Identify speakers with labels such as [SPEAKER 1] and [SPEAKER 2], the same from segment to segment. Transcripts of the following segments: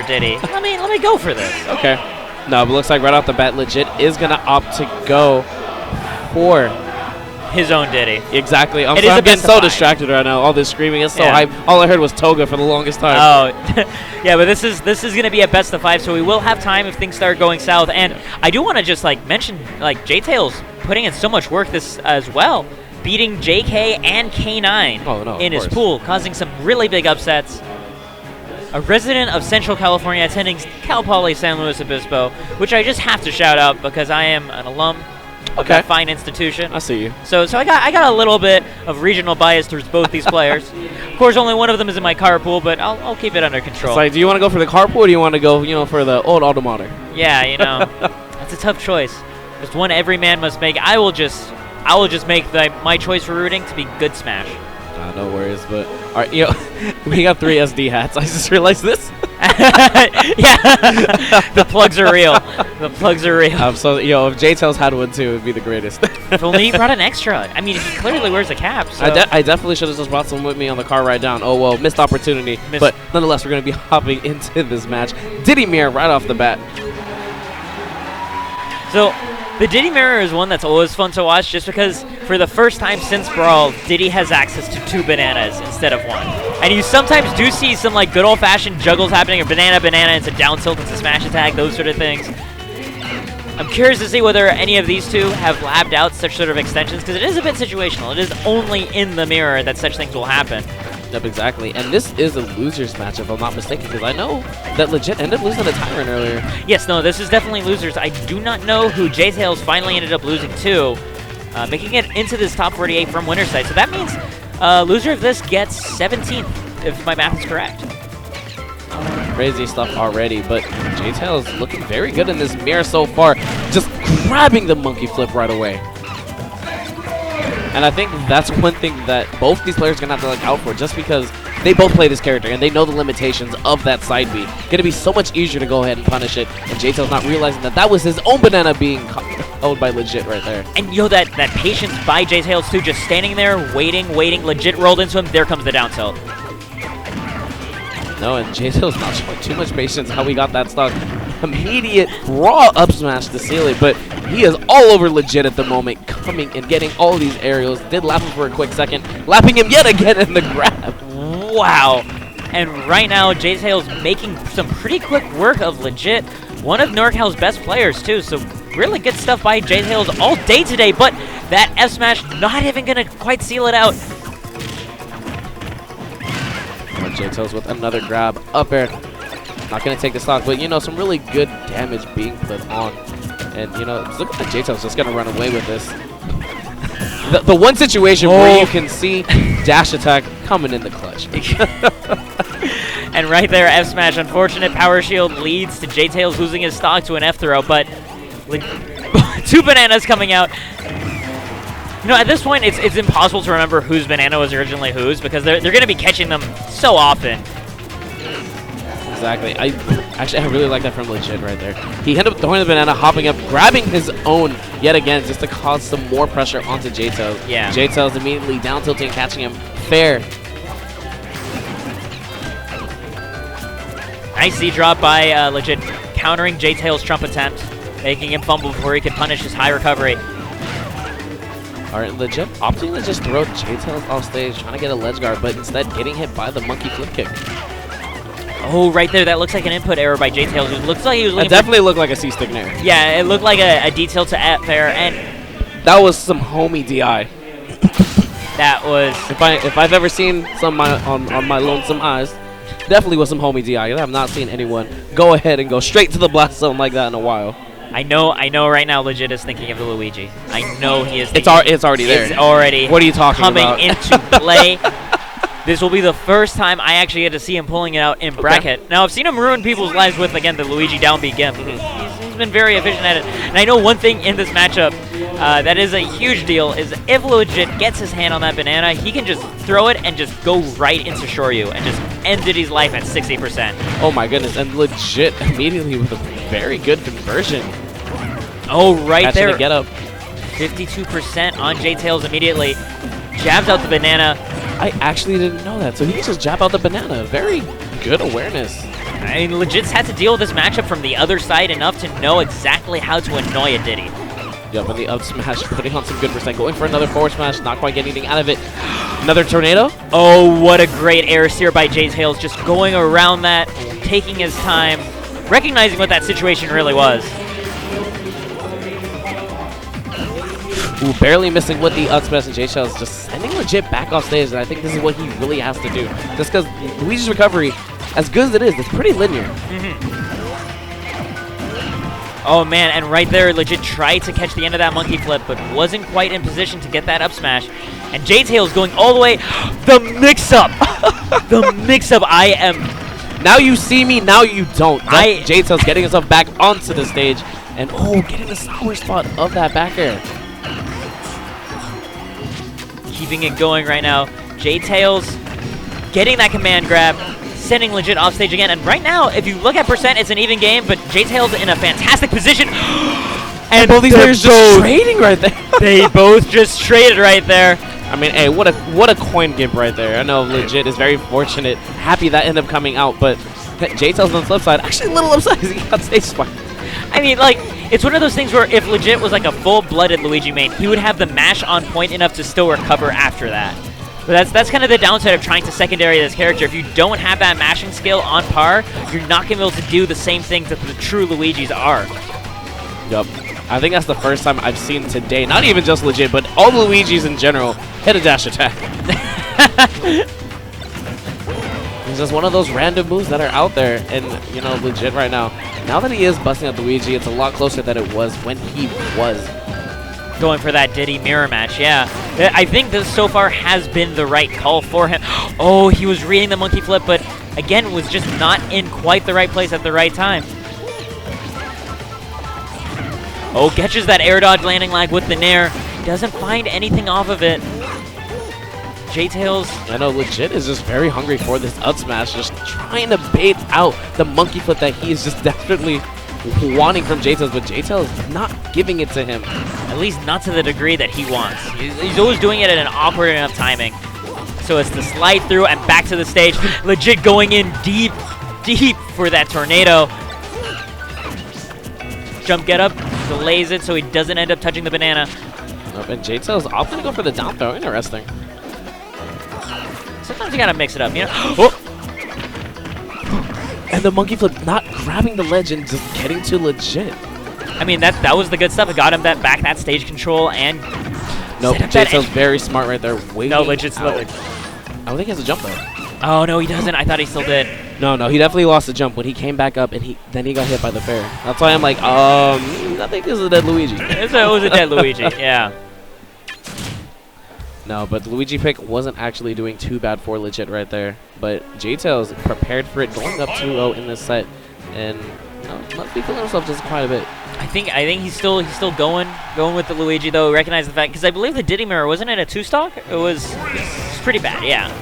[SPEAKER 1] Diddy. Let me go for this.
[SPEAKER 2] Okay. No, but looks like right off the bat, Legit is going to opt to go for
[SPEAKER 1] his own Diddy.
[SPEAKER 2] Exactly. I'm getting so distracted right now. All this screaming is so hype. All I heard was Toga for the longest time.
[SPEAKER 1] Oh, yeah, but this is going to be a best of 5, so we will have time if things start going south. And I do want to just mention JTails putting in so much work this as well, beating JK and K9 in his pool, causing some really big upsets. A resident of Central California attending Cal Poly San Luis Obispo, which I just have to shout out because I am an alum of that fine institution.
[SPEAKER 2] I see you.
[SPEAKER 1] So I got a little bit of regional bias towards both these players. Of course, only one of them is in my carpool, but I'll keep it under control.
[SPEAKER 2] It's like, do you want to go for the carpool or do you want to go, for the old alma mater?
[SPEAKER 1] Yeah, that's a tough choice. There's one every man must make. I will just make my choice for rooting to be good Smash.
[SPEAKER 2] No worries, but all right, we got 3 SD hats. I just realized this.
[SPEAKER 1] Yeah, the plugs are real. The plugs are real.
[SPEAKER 2] So, if JTails had one too, it'd be the greatest.
[SPEAKER 1] If only he brought an extra. I mean, he clearly wears a cap. So.
[SPEAKER 2] I definitely should have just brought some with me on the car ride down. Oh, well, missed opportunity. But nonetheless, we're going to be hopping into this match. Diddy Mirror right off the bat.
[SPEAKER 1] So, the Diddy Mirror is one that's always fun to watch just because for the first time since Brawl, Diddy has access to 2 bananas instead of 1. And you sometimes do see some good old-fashioned juggles happening, or banana into down tilt into smash attack, those sort of things. I'm curious to see whether any of these two have labbed out such sort of extensions, because it is a bit situational. It is only in the mirror that such things will happen.
[SPEAKER 2] Yep, exactly. And this is a losers match, if I'm not mistaken, because I know that Legit ended up losing to Tyrant earlier.
[SPEAKER 1] Yes, no, this is definitely losers. I do not know who JTails finally ended up losing to, making it into this top 48 from winner's side. So that means loser of this gets 17th, if my math is correct.
[SPEAKER 2] Crazy stuff already, but JTails looking very good in this mirror so far, just grabbing the monkey flip right away. And I think that's one thing that both these players are going to have to look out for, just because they both play this character and they know the limitations of that side B. Going to be so much easier to go ahead and punish it, and JTails not realizing that was his own banana being owned by Legit right there.
[SPEAKER 1] And that patience by JTails too, just standing there, waiting, Legit rolled into him, there comes the down tilt.
[SPEAKER 2] No, and JTails not showing too much patience how we got that stock. Immediate raw up smash to seal it, but he is all over Legit at the moment, coming and getting all these aerials. Did lap him for a quick second, lapping him yet again in the grab.
[SPEAKER 1] Wow. And right now, JTails making some pretty quick work of Legit. One of NorCal's best players, too, so really good stuff by JTails all day today, but that F smash not even going to quite seal it out.
[SPEAKER 2] JTails with another grab, up air. Not going to take the stock, but, some really good damage being put on. And, look at JTails just going to run away with this. The one situation where you can see dash attack coming in the clutch.
[SPEAKER 1] And right there, F smash. Unfortunate power shield leads to JTails losing his stock to an F throw, but 2 bananas coming out. At this point, it's impossible to remember whose banana was originally whose, because they're going to be catching them so often.
[SPEAKER 2] Exactly. I really like that from Legit right there. He ended up throwing the banana, hopping up, grabbing his own yet again, just to cause some more pressure onto JTails.
[SPEAKER 1] Yeah.
[SPEAKER 2] JTails immediately down tilting, catching him fair.
[SPEAKER 1] Nice Z drop by Legit, countering JTails' trump attempt, making him fumble before he could punish his high recovery.
[SPEAKER 2] All right, Legit opting to just throw JTails off stage, trying to get a ledge guard, but instead getting hit by the monkey flip kick.
[SPEAKER 1] Oh, right there, that looks like an input error by JTails. It looks like he was looking
[SPEAKER 2] It definitely looked like a C-stick nair.
[SPEAKER 1] Yeah, it looked like a D tilt to F there, and
[SPEAKER 2] that was some homie DI.
[SPEAKER 1] That was...
[SPEAKER 2] If I've ever seen some on my lonesome eyes, definitely was some homie DI. I have not seen anyone go ahead and go straight to the blast zone like that in a while.
[SPEAKER 1] I know right now Legit is thinking of the Luigi. I know he is thinking.
[SPEAKER 2] It's already there.
[SPEAKER 1] It's already
[SPEAKER 2] what are you talking about?
[SPEAKER 1] Coming into play. This will be the first time I actually get to see him pulling it out in bracket. Now, I've seen him ruin people's lives with, again, the Luigi down B gimp. He's been very efficient at it. And I know one thing in this matchup that is a huge deal is if Legit gets his hand on that banana, he can just throw it and just go right into Shoryu and just end Diddy's life at 60%.
[SPEAKER 2] Oh my goodness, and Legit immediately with a very good conversion.
[SPEAKER 1] Oh, right
[SPEAKER 2] Catching
[SPEAKER 1] there.
[SPEAKER 2] The get up.
[SPEAKER 1] 52% on JTails immediately. Jabs out the banana.
[SPEAKER 2] I actually didn't know that. So he can just jab out the banana. Very good awareness.
[SPEAKER 1] I mean, Legit's had to deal with this matchup from the other side enough to know exactly how to annoy a Diddy.
[SPEAKER 2] Yep, and the up smash putting on some good percent. Going for another forward smash, not quite getting anything out of it. Another tornado.
[SPEAKER 1] Oh, what a great air steer by JTails, just going around that, taking his time, recognizing what that situation really was.
[SPEAKER 2] Ooh, barely missing with the up smash, and JTails just sending Legit back off stage, and I think this is what he really has to do. Just because Luigi's recovery, as good as it is, it's pretty linear.
[SPEAKER 1] Oh man, and right there, Legit tried to catch the end of that monkey flip, but wasn't quite in position to get that up smash. And JTails going all the way. The mix-up! The mix-up, I am...
[SPEAKER 2] Now you see me, now you don't. JTails getting himself back onto the stage, and oh, getting the sour spot of that back air.
[SPEAKER 1] Keeping it going right now. JTails getting that command grab, sending Legit off stage again. And right now, if you look at percent, it's an even game, but JTails in a fantastic position. And
[SPEAKER 2] both these players just trading right there.
[SPEAKER 1] They both just traded right there.
[SPEAKER 2] I mean, hey, what a coin gimp right there. I know Legit is very fortunate, happy that ended up coming out, but JTails on the flip side, actually a little upset because he got stage spiked.
[SPEAKER 1] I mean, like, it's one of those things where if Legit was like a full-blooded Luigi main, he would have the mash on point enough to still recover after that. But that's kind of the downside of trying to secondary this character. If you don't have that mashing skill on par, you're not going to be able to do the same things that the true Luigis are.
[SPEAKER 2] Yup. I think that's the first time I've seen today, not even just Legit, but all the Luigis in general, hit a dash attack. It's just one of those random moves that are out there, and, you know, Legit right now. Now that he is busting out Luigi, it's a lot closer than it was when he was
[SPEAKER 1] going for that Diddy mirror match, yeah. I think this so far has been the right call for him. Oh, he was reading the monkey flip, but again, was just not in quite the right place at the right time. Oh, catches that air dodge landing lag with the nair. Doesn't find anything off of it. JTails.
[SPEAKER 2] I know Legit is just very hungry for this up smash, just trying to bait out the monkey flip that he is just desperately wanting from JTails, but JTails not giving it to him.
[SPEAKER 1] At least not to the degree that he wants. He's always doing it at an awkward enough timing. So it's the slide through and back to the stage. Legit going in deep, deep for that tornado. Jump get up, delays it so he doesn't end up touching the banana.
[SPEAKER 2] And JTails opting to go for the down throw. Interesting.
[SPEAKER 1] Sometimes you gotta mix it up, you know? Oh.
[SPEAKER 2] And the monkey flip not grabbing the ledge and just getting to Legit.
[SPEAKER 1] I mean, that was the good stuff. It got him that stage control and...
[SPEAKER 2] Nope, JTails very smart right there. Waiting
[SPEAKER 1] no, Legit's
[SPEAKER 2] out. I don't think he has a jump though.
[SPEAKER 1] Oh, no, he doesn't. I thought he still did.
[SPEAKER 2] No, he definitely lost the jump when he came back up, and then he got hit by the fair. That's why I'm like, I think this is a dead Luigi.
[SPEAKER 1] It was a dead Luigi, yeah.
[SPEAKER 2] No, but the Luigi pick wasn't actually doing too bad for Legit right there. But JTails prepared for it, going up 2-0 in this set, and must be feeling himself just quite a bit.
[SPEAKER 1] I think he's still going with the Luigi though. Recognize the fact because I believe the Diddy mirror wasn't it a 2-stock? It was pretty bad, yeah.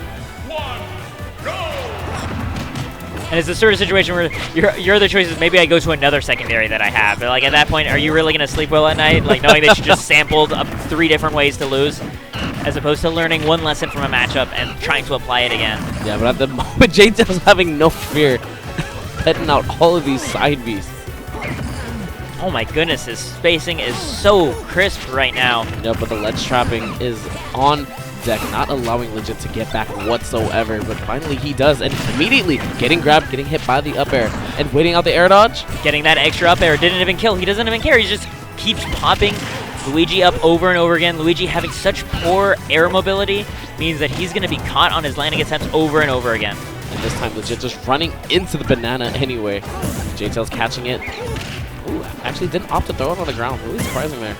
[SPEAKER 1] And it's the sort of situation where your other choice is maybe I go to another secondary that I have. But like at that point, are you really gonna sleep well at night? Like knowing that you just sampled up 3 different ways to lose, as opposed to learning one lesson from a matchup and trying to apply it again.
[SPEAKER 2] Yeah, but at the moment, JTails having no fear, petting out all of these side beasts.
[SPEAKER 1] Oh my goodness, his spacing is so crisp right now.
[SPEAKER 2] Yeah, but the ledge trapping is on deck, not allowing Legit to get back whatsoever, but finally he does, and immediately getting grabbed, getting hit by the up air, and waiting out the air dodge.
[SPEAKER 1] Getting that extra up air, didn't even kill, he doesn't even care, he just keeps popping Luigi up over and over again. Luigi having such poor air mobility means that he's going to be caught on his landing attempts over and over again.
[SPEAKER 2] And this time Legit just running into the banana anyway. JTails catching it. Ooh, actually didn't opt to throw it on the ground, really surprising there.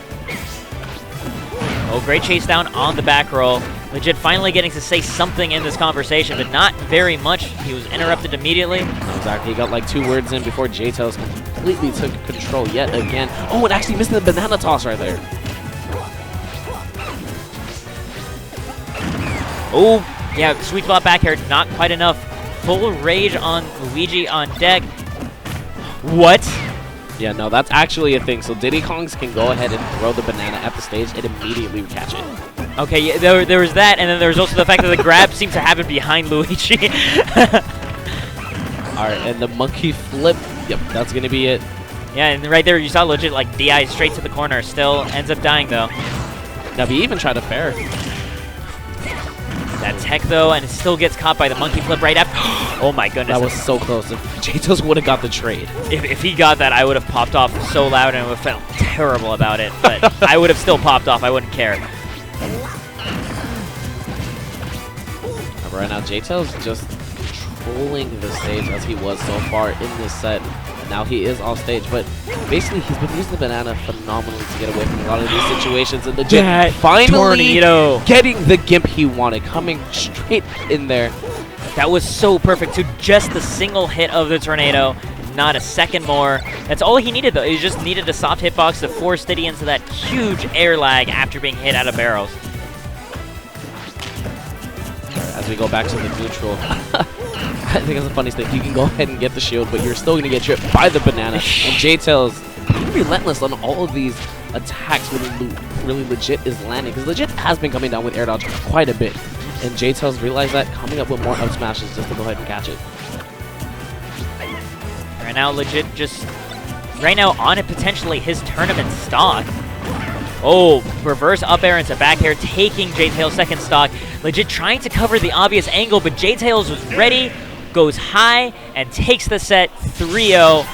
[SPEAKER 1] Oh, great chase down on the back roll. Legit finally getting to say something in this conversation, but not very much. He was interrupted immediately.
[SPEAKER 2] Exactly, he got like 2 words in before JTails completely took control yet again. Oh, and actually missing the banana toss right there.
[SPEAKER 1] Oh, yeah, sweet spot back here, not quite enough. Full rage on Luigi on deck. What?
[SPEAKER 2] Yeah, no, that's actually a thing. So Diddy Kongs can go ahead and throw the banana at the stage and immediately catch it.
[SPEAKER 1] Okay, yeah, there was that, and then there was also the fact that the grab seemed to happen behind Luigi.
[SPEAKER 2] right, and the monkey flip. Yep, that's going to be it.
[SPEAKER 1] Yeah, and right there you saw legit like DI straight to the corner. Still ends up dying though.
[SPEAKER 2] Now he even tried to fair.
[SPEAKER 1] That tech though, and it still gets caught by the monkey flip right after. Oh my goodness.
[SPEAKER 2] That was so close. If JTails would have got the trade.
[SPEAKER 1] If he got that, I would have popped off so loud and would have felt terrible about it. But I would have still popped off. I wouldn't care.
[SPEAKER 2] Right now, JTails just controlling the stage as he was so far in this set. Now he is off stage, but basically he's been using the banana phenomenally to get away from a lot of these situations. And legit finally
[SPEAKER 1] tornado.
[SPEAKER 2] Getting the gimp he wanted, coming straight in there.
[SPEAKER 1] That was so perfect to just the single hit of the tornado. Not a second more. That's all he needed though. He just needed a soft hitbox to force Diddy into that huge air lag after being hit out of barrels.
[SPEAKER 2] As we go back to the neutral. I think that's the funniest thing. You can go ahead and get the shield, but you're still going to get tripped by the banana. And JTails being relentless on all of these attacks when really legit is landing. Because legit has been coming down with air dodge quite a bit. And JTails realized that, coming up with more up smashes just to go ahead and catch it.
[SPEAKER 1] Right now, legit just... Right now, on it potentially his tournament stock. Oh, reverse up air into back air, taking JTails' second stock. Legit trying to cover the obvious angle, but JTails was ready, goes high, and takes the set 3-0.